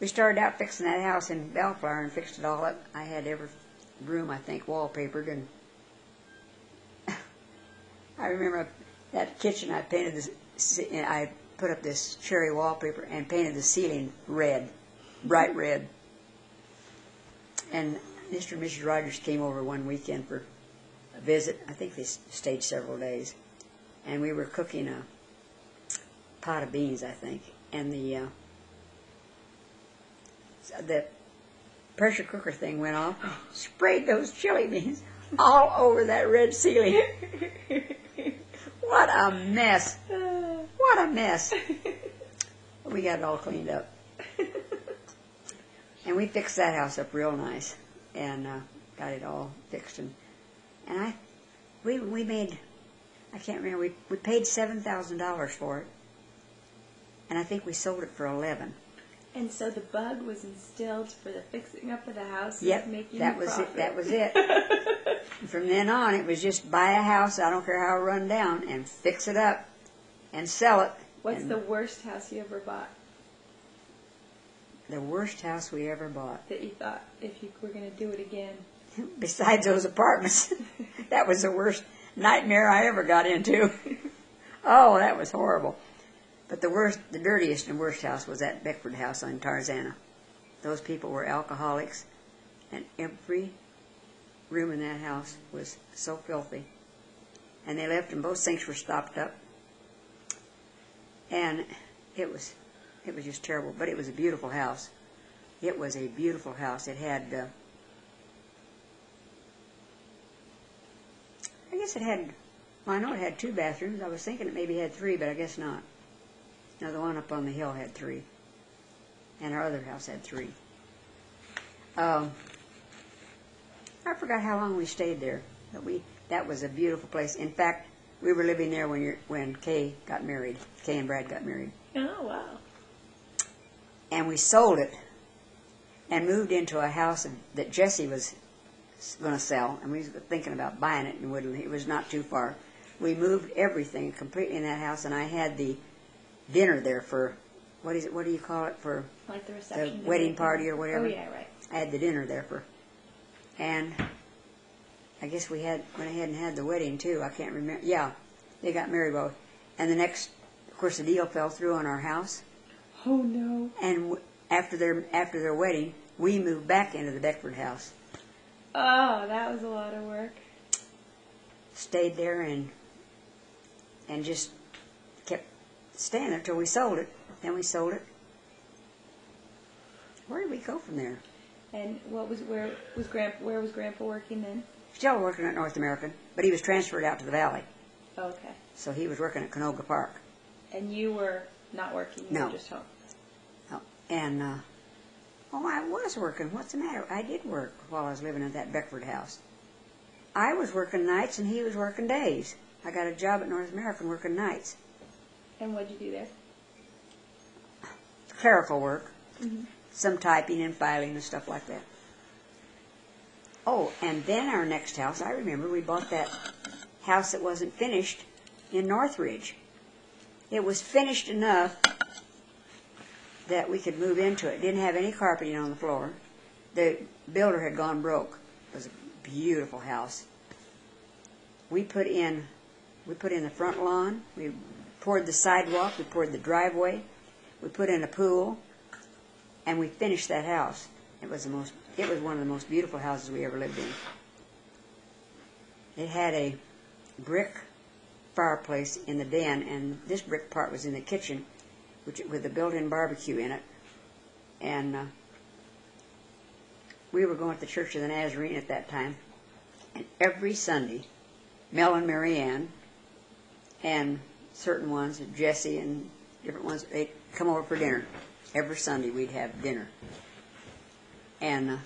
we started out fixing that house in Bellflower and fixed it all up. I had every room, I think, wallpapered, and I remember that kitchen. I painted this. I put up this cherry wallpaper and painted the ceiling red, bright red. And Mr. and Mrs. Rogers came over one weekend for a visit. I think they stayed several days, and we were cooking a pot of beans, I think, and the pressure cooker thing went off and sprayed those chili beans all over that red ceiling. What a mess. What a mess. We got it all cleaned up. And we fixed that house up real nice and got it all fixed. And we made, I can't remember, we paid $7,000 for it. And I think we sold it for $11,000. And so the bug was instilled for the fixing up of the house. Yep, making that was it. That was it. From then on, it was just buy a house, I don't care how run down, and fix it up and sell it. What's the worst house you ever bought? The worst house we ever bought. That you thought, if you were going to do it again? Besides those apartments, that was the worst nightmare I ever got into. Oh, that was horrible. But the dirtiest and worst house was that Beckford house on Tarzana. Those people were alcoholics, and every room in that house was so filthy. And they left, and both sinks were stopped up. And it was just terrible. But it was a beautiful house. It was a beautiful house. It had, I guess it had, well, I know it had 2 bathrooms. I was thinking it maybe had 3, but I guess not. Now, the one up on the hill had 3. And our other house had 3. I forgot how long we stayed there. But that was a beautiful place. In fact, we were living there when Kay got married. Kay and Brad got married. Oh, wow. And we sold it and moved into a house that Jesse was going to sell. And we were thinking about buying it in Woodland. It was not too far. We moved everything completely in that house, and I had the dinner there for, what do you call it, for like the reception, the wedding party or whatever. Oh, yeah, right. I had the dinner there for, and I guess went ahead and had the wedding too. I can't remember. Yeah, they got married both. And the next, of course, the deal fell through on our house. Oh no! And after their wedding, we moved back into the Beckford house. Oh, that was a lot of work. Stayed there and just kept staying there until we sold it. Then we sold it. Where did we go from there? And where was Grandpa working then? Still working at North American, but he was transferred out to the Valley. Okay. So he was working at Canoga Park. And you were not working? You were just home? No. And, I was working. What's the matter? I did work while I was living at that Beckford house. I was working nights and he was working days. I got a job at North American working nights. And what did you do there? Clerical work. Mm-hmm. Some typing and filing and stuff like that. Oh, and then our next house, I remember we bought that house that wasn't finished in Northridge. It was finished enough that we could move into it. It didn't have any carpeting on the floor. The builder had gone broke. It was a beautiful house. We put in the front lawn. We poured the sidewalk. We poured the driveway. We put in a pool, and we finished that house. It was one of the most beautiful houses we ever lived in. It had a brick fireplace in the den, and this brick part was in the kitchen, with a built-in barbecue in it. And we were going to the Church of the Nazarene at that time, and every Sunday, Mel and Mary Ann, and certain ones, Jesse and different ones, they'd come over for dinner. Every Sunday we'd have dinner. And